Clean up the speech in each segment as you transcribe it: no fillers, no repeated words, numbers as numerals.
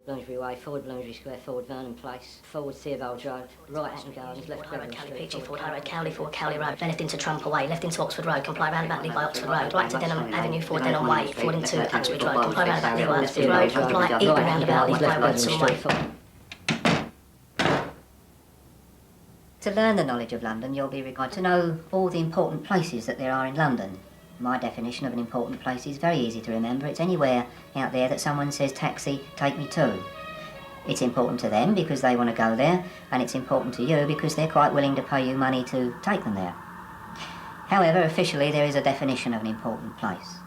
Bloomsbury Way, forward Bloomsbury Square, forward Vernon Place, forward Theobald Road, right Hatton Gardens, left High Road, Beverly Cowley, Street, Peachy, forward High Road, Cowley, forward Cowley Road, left into Trump Way, left into Oxford Road, comply roundabout, lead by Oxford Road, right to Denham Avenue, forward Denham Way, forward into Uxbridge Road, comply roundabout, lead by Uxbridge Road, comply Eaton roundabout, lead by Western Way. To learn the knowledge of London, you'll be required to know all the important places that there are in London. My definition of an important place is very easy to remember. It's anywhere out there that someone says, taxi, take me to. It's important to them because they want to go there, and it's important to you because they're quite willing to pay you money to take them there. However, officially there is a definition of an important place.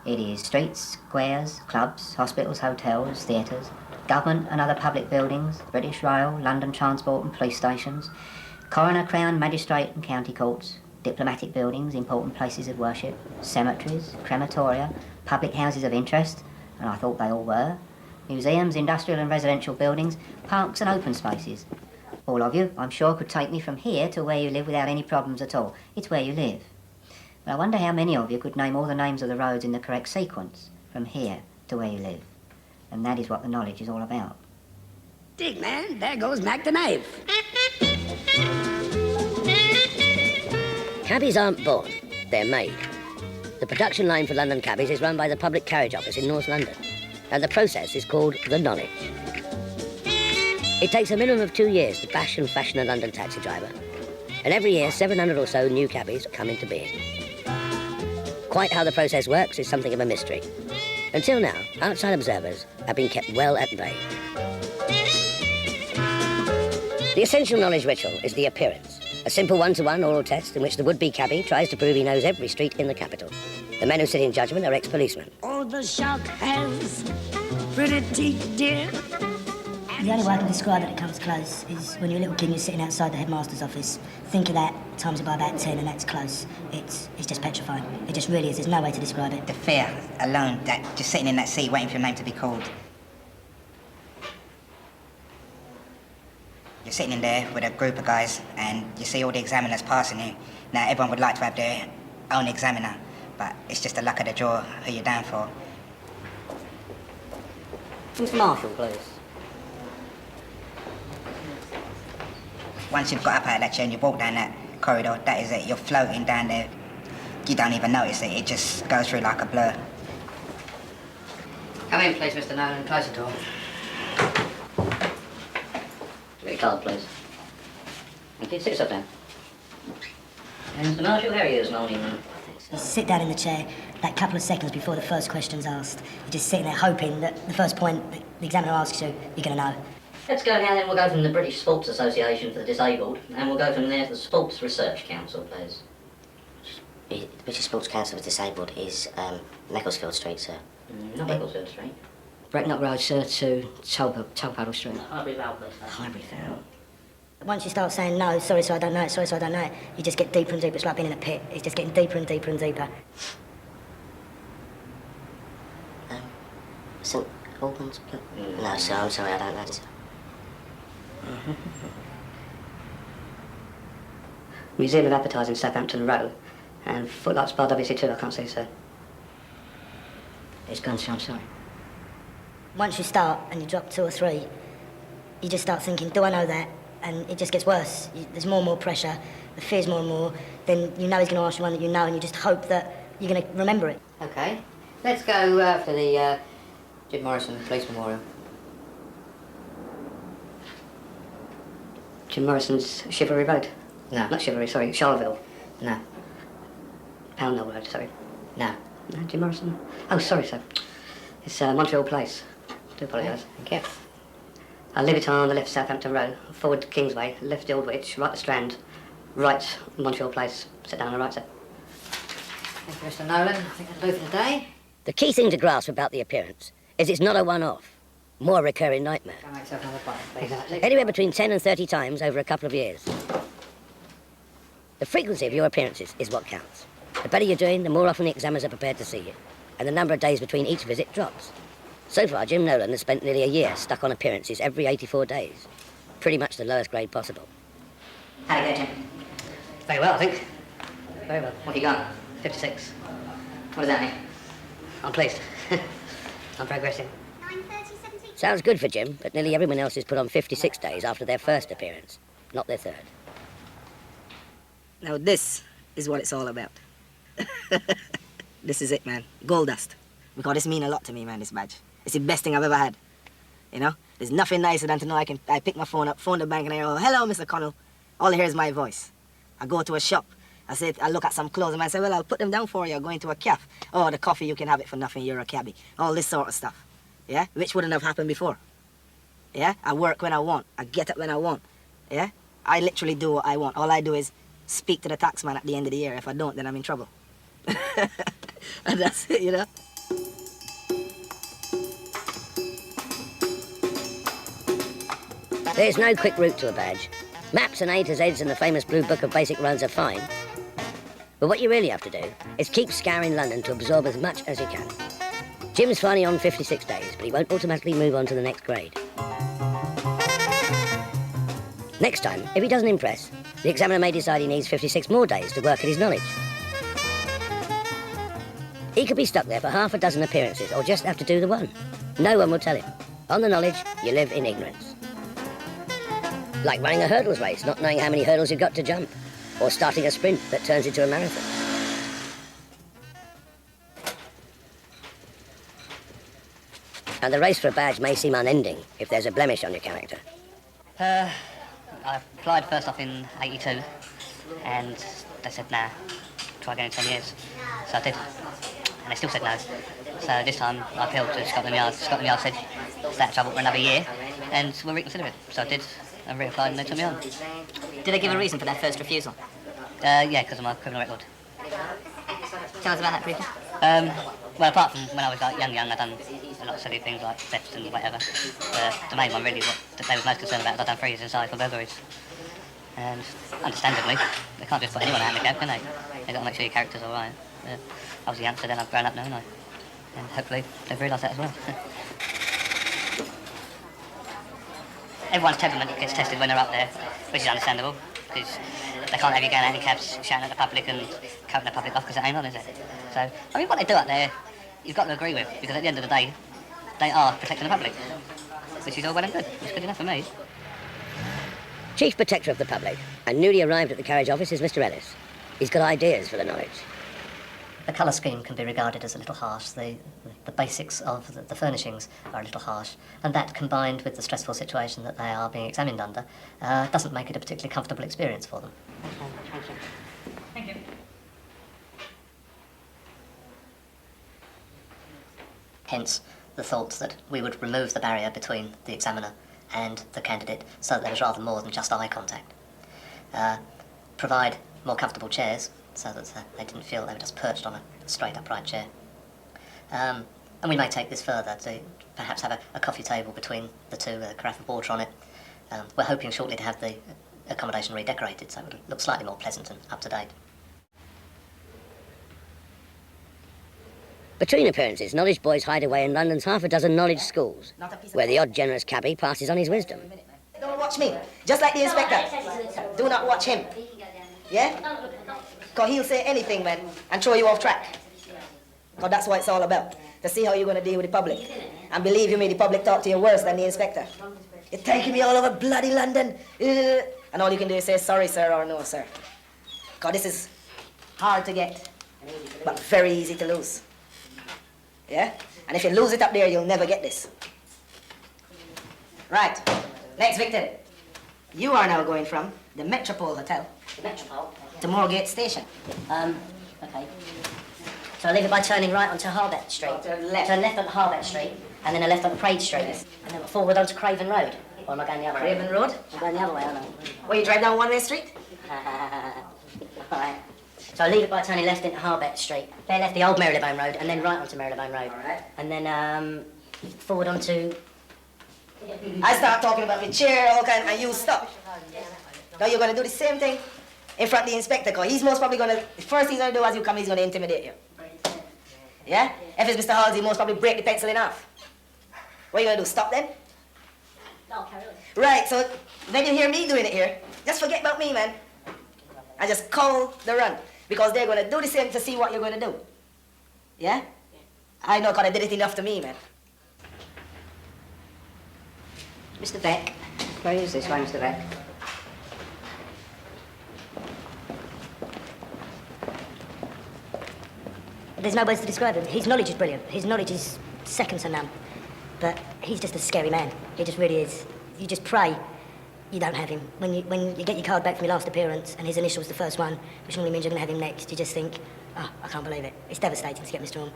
It is streets, squares, clubs, hospitals, hotels, theatres, government and other public buildings, British Rail, London Transport and police stations, coroner, crown, magistrate and county courts, diplomatic buildings, important places of worship, cemeteries, crematoria, public houses of interest, and I thought they all were, museums, industrial and residential buildings, parks and open spaces. All of you, I'm sure, could take me from here to where you live without any problems at all. It's where you live. But I wonder how many of you could name all the names of the roads in the correct sequence, from here to where you live. And that is what the knowledge is all about. Dig, man, there goes Mac the knife. Cabbies aren't born, they're made. The production line for London cabbies is run by the Public Carriage Office in North London, and the process is called the knowledge. It takes a minimum of 2 years to bash and fashion a London taxi driver, and every year 700 or so new cabbies come into being. Quite how the process works is something of a mystery. Until now, outside observers have been kept well at bay. The essential knowledge ritual is the appearance. A simple one-to-one oral test in which the would-be cabbie tries to prove he knows every street in the capital. The men who sit in judgment are ex-policemen. Oh, the shark has pretty teeth, dear. The only way I can describe it that comes close is when you're a little kid and you're sitting outside the headmaster's office. Think of that, times it by about 10, and that's close. It's just petrifying. It just really is. There's no way to describe it. The fear alone, that just sitting in that seat waiting for your name to be called. You're sitting in there with a group of guys and you see all the examiners passing you. Now, everyone would like to have their own examiner, but it's just the luck of the draw who you're down for. Miss Marshall, please. Once you've got up out of that chair and you walk down that corridor, that is it. You're floating down there. You don't even notice it. It just goes through like a blur. Come in, please, Mr. Nolan. Close the door. Get your card, please. Thank you. Sit yourself down. Mr. Marshall, how are you this morning? You sit down in the chair, that couple of seconds before the first question's asked. You're just sitting there hoping that the first point that the examiner asks you, you're going to know. Let's go now then. We'll go from the British Sports Association for the Disabled, and we'll go from there to the Sports Research Council, please. The British Sports Council for Disabled is Macclesfield Street, sir. Not Macclesfield Street. Brecknock Road, sir, to Tolpuddle Street. Highbury Vale, please. Highbury Vale. Once you start saying no, sorry, I don't know it, sorry, I don't know it, you just get deeper and deeper. It's like being in a pit. It's just getting deeper and deeper and deeper. St Albans? No, sir, I'm sorry, I don't know, sir. Museum of Advertising, Southampton Row, and Footlights Bar WC2, I can't see, sir. It's gone, sir, I'm sorry. Once you start and you drop 2 or 3, you just start thinking, do I know that? And it just gets worse. There's more and more pressure, the fear's more and more. Then you know he's going to ask you one that you know, and you just hope that you're going to remember it. OK. Let's go for the Jim Morrison Police Memorial. Jim Morrison's Chivalry Road? No. Not Chivalry, sorry, Charleville? No. Poundell Road, sorry? No. No, Jim Morrison? Oh, sorry, sir. It's Montreal Place. Do apologise. Thank you. I'll leave it on the left Southampton Row, forward Kingsway, left Aldwych, right the Strand, right Montreal Place. Sit down on the right, sir. Thank you, Mr. Nolan. I think that'll do for today. The key thing to grasp about the appearance is it's not a one-off, more a recurring nightmare. Go make yourself another bite, please. Anywhere between 10 and 30 times over a couple of years. The frequency of your appearances is what counts. The better you're doing, the more often the examiners are prepared to see you, and the number of days between each visit drops. So far, Jim Nolan has spent nearly a year stuck on appearances every 84 days. Pretty much the lowest grade possible. How'd it go, Jim? Very well, I think. Very well. What have you got? 56. What does that mean? I'm pleased. I'm progressing. 9:30, 17. Sounds good for Jim, but nearly everyone else is put on 56 days after their first appearance, not their third. Now this is what it's all about. This is it, man. Gold dust. Because this means a lot to me, man, this badge. It's the best thing I've ever had. You know? There's nothing nicer than to know I pick my phone up, phone the bank, and I go, hello, Mr. Connell. All I hear is my voice. I go to a shop. I look at some clothes, and I say, well, I'll put them down for you. Going to a cafe. Oh, the coffee, you can have it for nothing. You're a cabbie. All this sort of stuff. Yeah? Which wouldn't have happened before. Yeah? I work when I want. I get up when I want. Yeah? I literally do what I want. All I do is speak to the taxman at the end of the year. If I don't, then I'm in trouble. And that's it, you know? There's no quick route to a badge. Maps and A to Zs and the famous Blue Book of Basic Runs are fine. But what you really have to do is keep scouring London to absorb as much as you can. Jim's finally on 56 days, but he won't automatically move on to the next grade. Next time, if he doesn't impress, the examiner may decide he needs 56 more days to work at his knowledge. He could be stuck there for half a dozen appearances, or just have to do the one. No one will tell him. On the knowledge, you live in ignorance. Like running a hurdles race, not knowing how many hurdles you've got to jump, or starting a sprint that turns into a marathon. And the race for a badge may seem unending if there's a blemish on your character. I applied first off in 82, and they said, nah, try again in 10 years. So I did, and they still said no. So this time I appealed to Scotland Yard. Scotland Yard said, stay out of trouble for another year, and we'll reconsider it. So I did, and reapplied, and they took me on. Did they give a reason for their first refusal? Yeah, because of my criminal record. Tell us about that briefly. Well, apart from when I was like young, I'd done a lot of silly things like thefts and whatever. The main one really, what they were most concerned about, is I'd done 3 years inside for burglaries. And understandably, they can't just put anyone out in the cab, can they? They've got to make sure your character's all right. I was the youngster then, I've grown up now, haven't I? And hopefully they've realised that as well. Everyone's temperament gets tested when they're up there, which is understandable, because they can't have you going out in cabs shouting at the public and cutting the public off, because it ain't on, is it? So, I mean, what they do up there, you've got to agree with, because at the end of the day, they are protecting the public, which is all well and good. It's good enough for me. Chief Protector of the Public, and newly arrived at the carriage office, is Mr. Ellis. He's got ideas for the knowledge. The colour scheme can be regarded as a little harsh. The basics of the furnishings are a little harsh, and that, combined with the stressful situation that they are being examined under, doesn't make it a particularly comfortable experience for them. Thank you. Hence, the thought that we would remove the barrier between the examiner and the candidate so that there was rather more than just eye contact. Provide more comfortable chairs so that they didn't feel they were just perched on a straight upright chair. And we may take this further to perhaps have a coffee table between the two with a carafe of water on it. We're hoping shortly to have the accommodation redecorated so it will look slightly more pleasant and up to date. Between appearances, knowledge boys hide away in London's half a dozen knowledge schools, where the odd generous cabbie passes on his wisdom. Don't watch me, just like the inspector. Do not watch him. Yeah? Because he'll say anything, man, and throw you off track. Because that's what it's all about, to see how you're going to deal with the public. And believe you me, the public talk to you worse than the inspector. You're taking me all over bloody London. And all you can do is say, sorry, sir, or no, sir. Because this is hard to get, but very easy to lose. Yeah? And if you lose it up there, you'll never get this. Right. Next victim. You are now going from the Metropole Hotel to Moorgate Station. Okay. So I leave it by turning right onto Harbet Street. Turn left. Turn left onto Harbet Street, and then a left onto Praed Street. And then forward onto Craven Road. Or am I going the other way? Craven Road? I'm going the other way, aren't I? Well, you drive down one-way street? Right. So I leave it by turning left into Harbet Street, then left the old Marylebone Road, and then right onto Marylebone Road. Alright. And then forward onto... I start talking about my chair, all kind, and you stop. Now you're going to do the same thing in front of the inspector, because he's most probably going to... The first thing he's going to do as you come, he's going to intimidate you. Yeah? If it's Mr. Halsey, most probably break the pencil in half. What are you going to do, stop then? No, carry on. Right, so when you hear me doing it here, just forget about me, man. And just call the run. Because they're going to do the same to see what you're going to do. Yeah? I know, because they did it enough to me, man. Mr. Beck. Please, this way, Mr. Beck. There's no words to describe him. His knowledge is brilliant. His knowledge is second to none. But he's just a scary man. He just really is. You just pray you don't have him. When you get your card back from your last appearance and his initial's the first one, which normally means you're going to have him next, you just think, oh, I can't believe it. It's devastating to get Mr. On.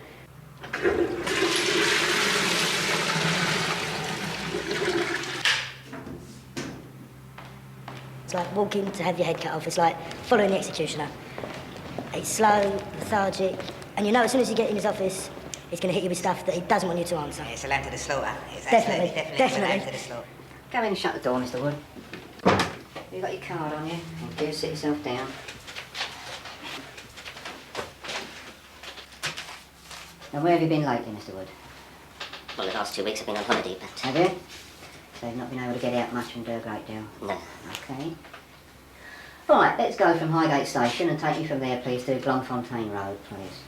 It's like walking to have your head cut off. It's like following the executioner. It's slow, lethargic, and you know as soon as you get in his office, he's going to hit you with stuff that he doesn't want you to answer. It's a lamb to the slaughter. It's Definitely, definitely definitely. a lamb to the slaughter. Go in and shut the door, Mr. Wood. You got your card on you? Thank you. Sit yourself down. Now, where have you been lately, Mr. Wood? Well, the last 2 weeks I've been on holiday, but... Have you? So you've not been able to get out much and do a great deal? No. Okay. Right, let's go from Highgate Station and take you from there, please, to Blomfontein Road, please.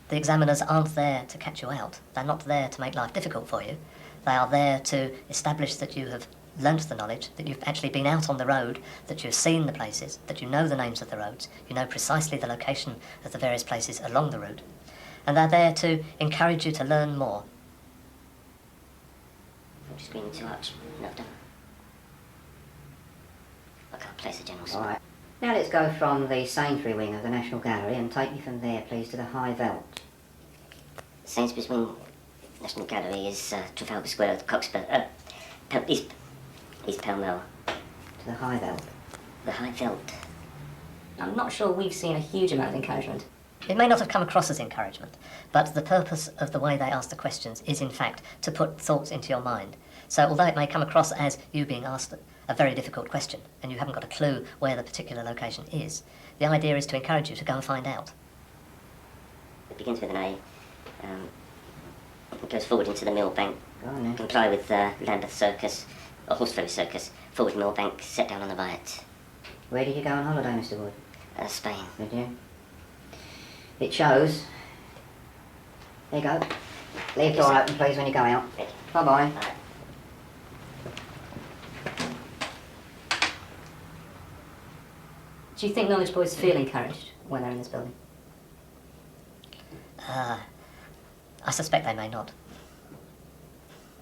The examiners aren't there to catch you out. They're not there to make life difficult for you. They are there to establish that you have learnt the knowledge, that you've actually been out on the road, that you've seen the places, that you know the names of the roads, you know precisely the location of the various places along the route. And they're there to encourage you to learn more. I'm just screaming too much. Enough done. I can't place a general All spot. right. Now let's go from the Sainsbury wing of the National Gallery and take you from there, please, to the High Veld. Sainsbury's Wing National Gallery is Trafalgar Square, Cockspur, East Pall Mall. To the High Veld. The High Veld. I'm not sure we've seen a huge amount of encouragement. It may not have come across as encouragement, but the purpose of the way they ask the questions is, in fact, to put thoughts into your mind. So although it may come across as you being asked a very difficult question, and you haven't got a clue where the particular location is, the idea is to encourage you to go and find out. It begins with an A. It goes forward into the Millbank. Go on then. Comply with Lambeth Circus, or Horseferry Circus. Forward Millbank, set down on the right. Where did you go on holiday, Mr. Wood? Spain. Did you? It shows. There you go. Leave the door open, please, when you go out. Ready. Bye-bye. Bye. Do you think knowledge boys feel encouraged when they're in this building? I suspect they may not.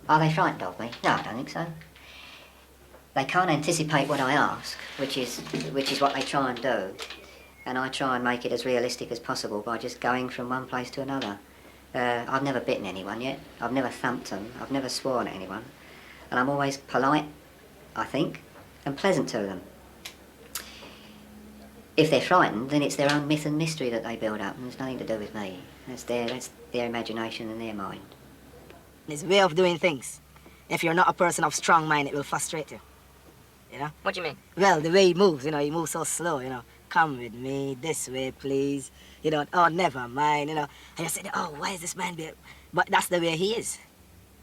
Are they frightened of me? No, I don't think so. They can't anticipate what I ask, which is what they try and do. And I try and make it as realistic as possible by just going from one place to another. I've never bitten anyone yet. I've never thumped them. I've never sworn at anyone. And I'm always polite, I think, and pleasant to them. If they're frightened, then it's their own myth and mystery that they build up, and it's nothing to do with me. That's their imagination and their mind. His way of doing things. If you're not a person of strong mind, it will frustrate you. You know? What do you mean? Well, the way he moves, he moves so slow, Come with me, this way, please. Oh, never mind, And you say, oh, why is this man being... But that's the way he is,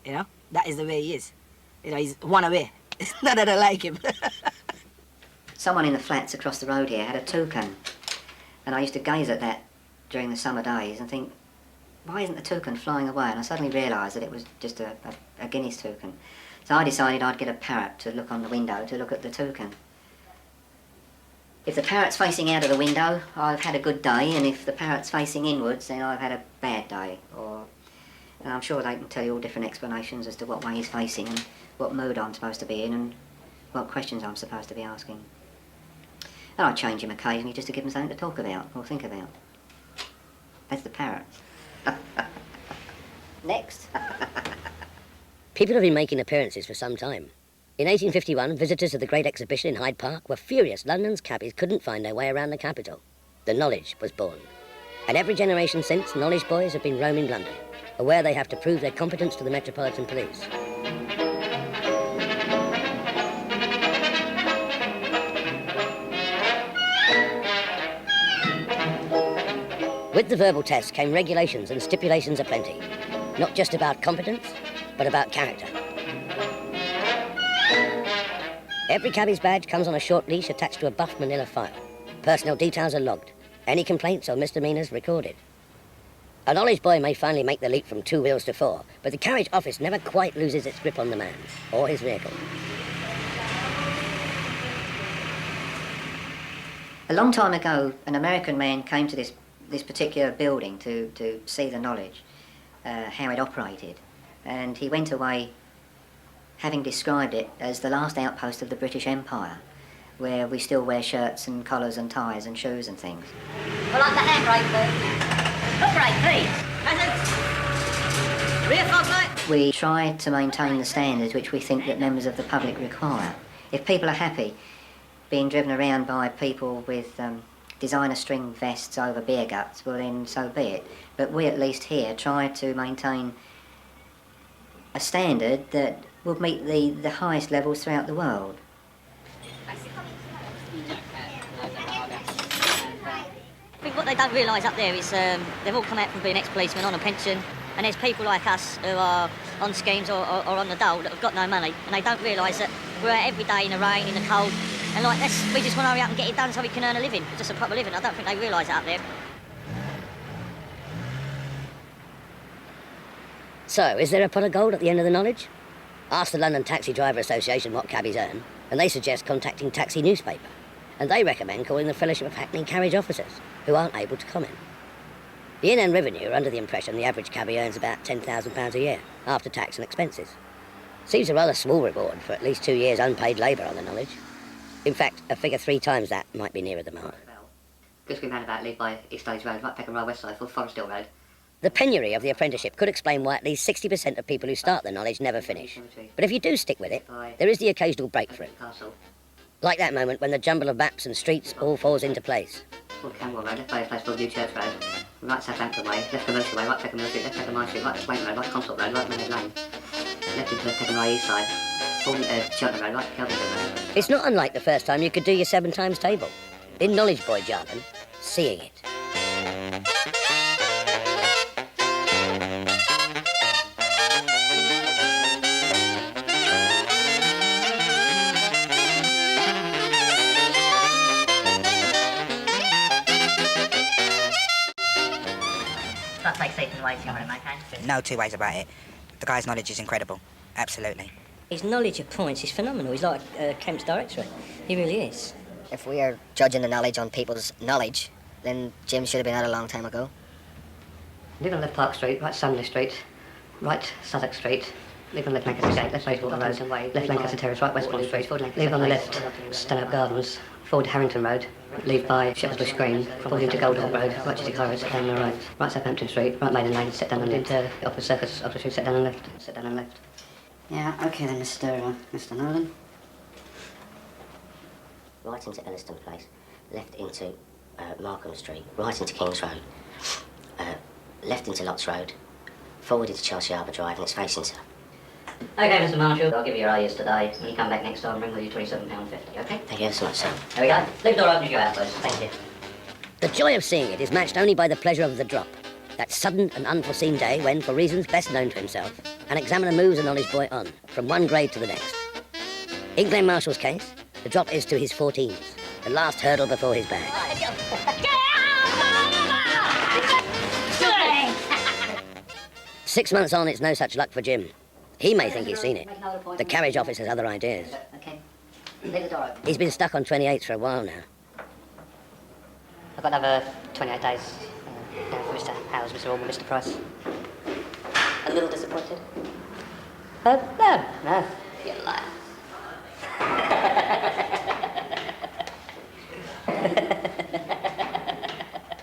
That is the way he is. He's one away. It's not that I like him. Someone in the flats across the road here had a toucan, and I used to gaze at that during the summer days and think, why isn't the toucan flying away? And I suddenly realised that it was just a Guinness toucan. So I decided I'd get a parrot to look on the window to look at the toucan. If the parrot's facing out of the window, I've had a good day, and if the parrot's facing inwards, then I've had a bad day. And I'm sure they can tell you all different explanations as to what way he's facing and what mood I'm supposed to be in and what questions I'm supposed to be asking. And I change him occasionally just to give him something to talk about or think about. That's the parrot. Next. People have been making appearances for some time. In 1851, visitors to the Great Exhibition in Hyde Park were furious London's cabbies couldn't find their way around the capital. The Knowledge was born. And every generation since, knowledge boys have been roaming London, aware they have to prove their competence to the Metropolitan Police. With the verbal test came regulations and stipulations aplenty. Not just about competence, but about character. Every cabbie's badge comes on a short leash attached to a buff manila file. Personal details are logged. Any complaints or misdemeanours recorded. A knowledge boy may finally make the leap from 2 wheels to 4, but the carriage office never quite loses its grip on the man or his vehicle. A long time ago, an American man came to this particular building to see the knowledge, how it operated, and he went away having described it as the last outpost of the British Empire, where we still wear shirts and collars and ties and shoes and things. Well, like the handbrake, please. Rear fog light. We try to maintain the standards which we think that members of the public require. If people are happy being driven around by people with designer string vests over beer guts, well then so be it. But we at least here try to maintain a standard that would meet the highest levels throughout the world. I think what they don't realise up there is they've all come out from being ex-policemen on a pension, and there's people like us who are on schemes or on the dole that have got no money, and they don't realise that we're out every day in the rain, in the cold, and like this, we just want to hurry up and get it done so we can earn a living, just a proper living. I don't think they realise that up there. So, is there a pot of gold at the end of the knowledge? Ask the London Taxi Driver Association what cabbies earn, and they suggest contacting Taxi Newspaper. And they recommend calling the Fellowship of Hackney Carriage Officers, who aren't able to comment. The Inn End Revenue are under the impression the average cabbie earns about £10,000 a year, after tax and expenses. Seems a rather small reward for at least 2 years unpaid labour on the knowledge. In fact, a figure 3 times that might be nearer the mark. Goosegreen roundabout, leave by East Lodge Road, right Peckham Road, West Side, Forest Hill Road. The penury of the apprenticeship could explain why at least 60% of people who start the knowledge never finish. But if you do stick with it, there is the occasional breakthrough. Like that moment when the jumble of maps and streets all falls into place. Camberwell Road, left by a place called New Church Road, right Southampton Way, left Commercial Way, right Peckham Mill Street, left Peckham High Street, right Swain Road, right Consort Road, right Maynard Lane, left into Peckham Road East Side, forward Cheltenham Road, right Kelvington Road. It's not unlike the first time you could do your 7 times table. In knowledge boy jargon, seeing it. No two ways about it. The guy's knowledge is incredible. Absolutely. His knowledge of points is phenomenal. He's like Kemp's directorate. He really is. If we are judging the knowledge on people's knowledge, then Jim should have been out a long time ago. Leave on left Park Street, right Sunday Street, right Southwark Street, leave on left Lancaster Gate, left Bayswater Road, left Lancaster Terrace, right Westbourne Street, leave on the left Stanhope Gardens, forward Harrington Road, leave by Shepherd's Bush Green, forward into Goldhawk Road, right Chiswick High Road, set down on the right, right Southampton Street, right Maiden Lane, set down on the left, opposite Circus, Oxford Street, set down on the left, set down on the left. Yeah, okay then, Mr. Nolan. Right into Elliston Place, left into Markham Street, right into Kings Road, left into Lotts Road, forward into Chelsea Harbour Drive, and it's facing south. Okay, Mr. Marshall, I'll give you your alias today. When you come back next time, bring with you £27.50, okay? Thank you so much, sir. There we go. Leave the door open as you go out, please. Thank you. The joy of seeing it is matched only by the pleasure of the drop. That sudden and unforeseen day when, for reasons best known to himself, an examiner moves a knowledge boy on, from one grade to the next. In Glenn Marshall's case, the drop is to his 14s, the last hurdle before his bag. 6 months on, it's no such luck for Jim. He may think he's seen it. The carriage office has other ideas. Okay. Leave the door open. He's been stuck on 28s for a while now. I've got another 28 days for Mr. Howes, Mr. Orwell, Mr. Price. A little disappointed? No. You're lying.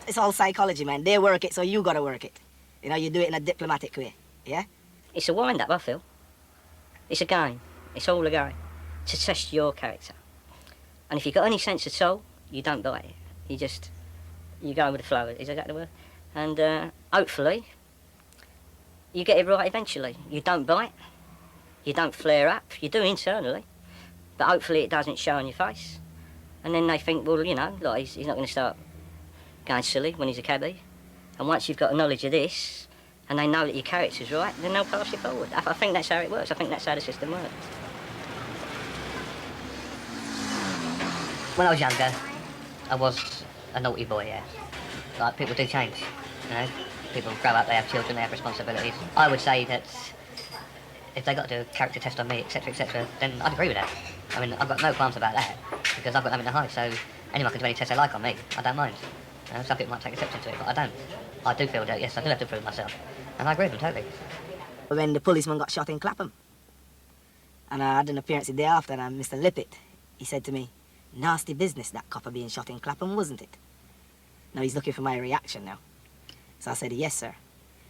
It's all psychology, man. They work it, so you gotta work it. You know, you do it in a diplomatic way, yeah? It's a wind-up, I feel. It's a game. It's all a game. To test your character. And if you've got any sense of soul, you don't bite it. You go with the flow, is that the word? And hopefully, you get it right eventually. You don't bite. You don't flare up. You do internally. But hopefully it doesn't show on your face. And then they think, well, you know, like he's not going to start going silly when he's a cabbie. And once you've got a knowledge of this, and they know that your character's right, then they'll pass you forward. I think that's how it works. I think that's how the system works. When I was younger, I was a naughty boy, yeah. Like, people do change, you know. People grow up, they have children, they have responsibilities. I would say that if they got to do a character test on me, etc., then I'd agree with that. I mean, I've got no qualms about that, because I've got nothing to hide, so anyone can do any test they like on me. I don't mind. You know, some people might take exception to it, but I don't. I do feel that, yes, I do have to prove myself. And I agree with them, totally. When the policeman got shot in Clapham, and I had an appearance the day after, and Mr. Lippett, he said to me, nasty business that copper being shot in Clapham, wasn't it? Now he's looking for my reaction now. So I said, yes, sir.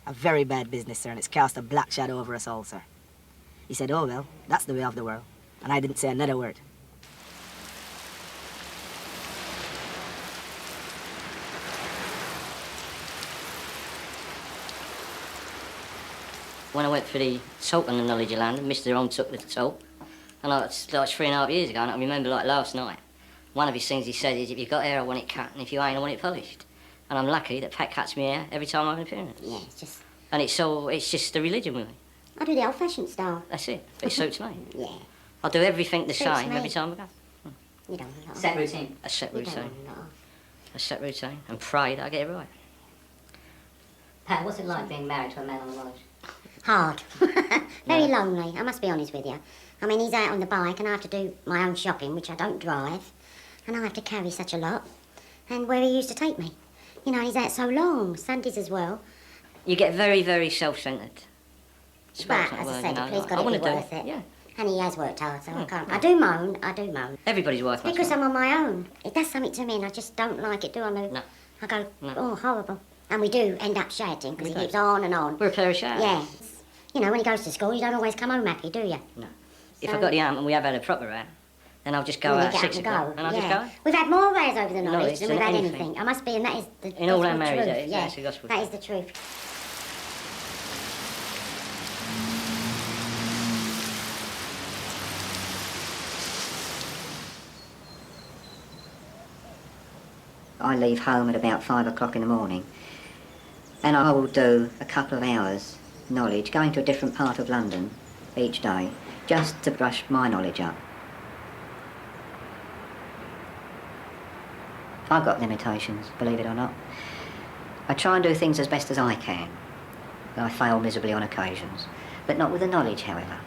A very bad business, sir, and it's cast a black shadow over us all, sir. He said, oh, well, that's the way of the world. And I didn't say another word. When I went for the talk on the knowledge of London, Mr. On took the talk, and like 3.5 years ago, and I remember like last night, one of his things he said is, if you've got hair, I want it cut, and if you ain't, I want it polished. And I'm lucky that Pat cuts me hair every time I have an appearance. Yeah, it's just... And it's just a religion with me. I do the old-fashioned style. That's it. It suits me. Yeah. I do everything the Suits same me. every time I go. You don't want a lot. Set routine. A set You don't routine. want a lot. A set routine. And pray that I get it right. Pat, what's it like being married to a man on the knowledge? Hard. Very No. lonely, I must be honest with you. I mean, he's out on the bike and I have to do my own shopping, which I don't drive. And I have to carry such a lot. And where he used to take me. You know, he's out so long, Sundays as well. You get very, very self-centred. But, as I said, the police got to be worth it. Yeah. And he has worked hard, so I can't. I do moan. Everybody's wife must Because moan. I'm on my own. It does something to me and I just don't like it, do I, Lou? No. I go, No. oh, horrible. And we do end up shouting because We he do. keeps on and on. We're a pair of showers. Yeah. You know, when he goes to school, you don't always come home happy, do you? No. If I've got the arm and we have had a proper row, then I'll just go When out you at get 6 up o'clock and and I'll just yeah. go. We've had more rows over the No, knowledge it's than we've in had anything. anything. I must be, and that is the In all our gospel marriages, truth. that is- Yeah, that's the gospel that truth. is the truth. I leave home at about 5 o'clock in the morning, and I will do a couple of hours knowledge, going to a different part of London each day, just to brush my knowledge up. I've got limitations, believe it or not. I try and do things as best as I can. I fail miserably on occasions, but not with the knowledge, however.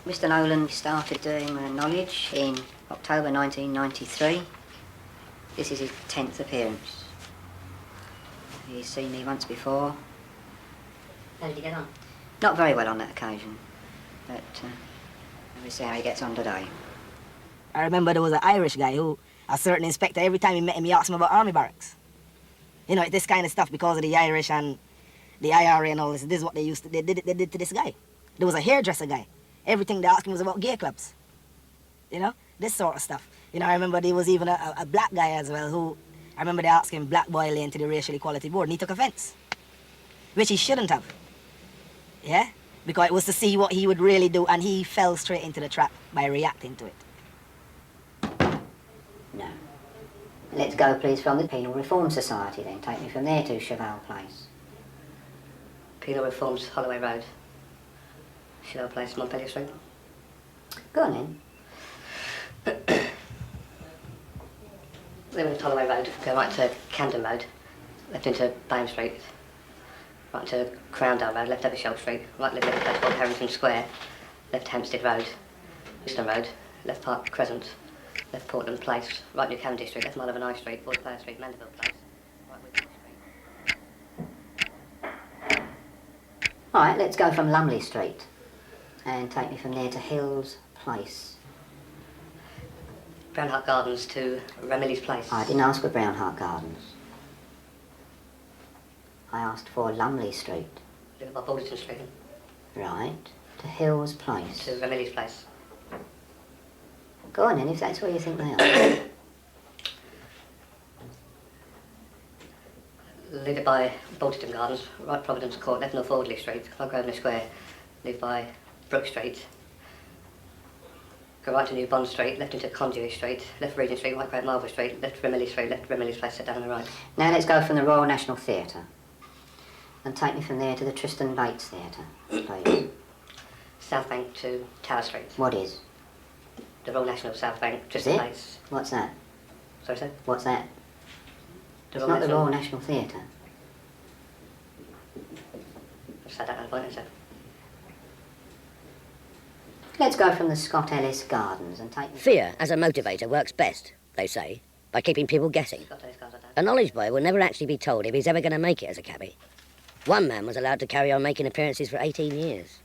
Mr. Nolan started doing knowledge in October 1993. This is his 10th appearance. He's seen me once before. How did you get on? Not very well on that occasion, but we'll see how he gets on today. I remember there was an Irish guy who, a certain inspector, every time he met him, he asked him about army barracks. You know, this kind of stuff because of the Irish and the IRA and all this. This is what they did to this guy. There was a hairdresser guy. Everything they asked him was about gay clubs. You know, this sort of stuff. You know, I remember there was even a black guy as well who, I remember they asked him Black Boy Lane to the Racial Equality Board and he took offence. Which he shouldn't have. Yeah? Because it was to see what he would really do and he fell straight into the trap by reacting to it. No. Let's go, please, from the Penal Reform Society, then. Take me from there to Cheval Place. Penal Reforms, Holloway Road. Cheval Place, Montpellier Street. Go on, then. Then we Holloway Road, go right to Camden Road, left into Bayham Street, right to Crowndale Road, left over Shell Street, right little place called Harrington Square, left Hampstead Road, Euston Road, left Park Crescent, left Portland Place, right New Candy Street, left Marlow and High Street, Ford Player Street, Mandeville Place, right Wigan Street. All right, let's go from Lumley Street and take me from there to Hills Place. Brownhart Gardens to Ramillies Place. I didn't ask for Brownhart Gardens. I asked for Lumley Street. Live above Alderton Street. Right, to Hills Place. To Ramillies Place. Go on then, if that's where you think they are. Live it by Balderton Gardens, right Providence Court, left North Audley Street, right Grosvenor Square, live by Brook Street, Go right to New Bond Street, left into Conduit Street, left Regent Street, right Great Marlborough Street, left Remilly Street, left Remilly's Place, sit down on the right. Now let's go from the Royal National Theatre and take me from there to the Tristan Bates Theatre, please. South Bank to Tower Street. What is? The Royal National South Bank, Is Tristan it? Bates. What's that? Sorry, sir? What's that? The It's not the Royal National Theatre. I've sat down on the point, sir. Let's go from the Scott Ellis Gardens and take me... Fear as a motivator works best, they say, by keeping people guessing. Got those cars, I don't. A knowledge boy will never actually be told if he's ever going to make it as a cabbie. One man was allowed to carry on making appearances for 18 years.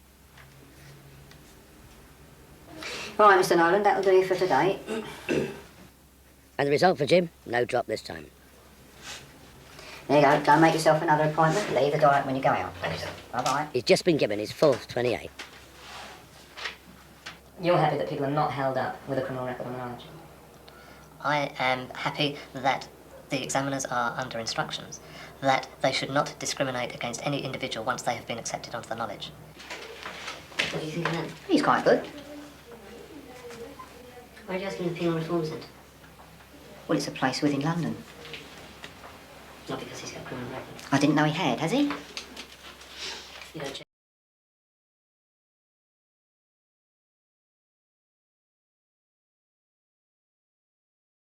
Right, Mr Nolan, that'll do you for today. And the result for Jim? No drop this time. There you go, go and make yourself another appointment. Leave the door open when you go out. Thank you, sir. Bye-bye. He's just been given his fourth 28. You're happy that people are not held up with a criminal record on their arms? I am happy that the examiners are under instructions that they should not discriminate against any individual once they have been accepted onto the knowledge. What do you think of that? He's quite good. Why are you asking the Penal Reform Centre? Well, it's a place within London. Not because he's got a criminal record. I didn't know he had, has he? You don't check.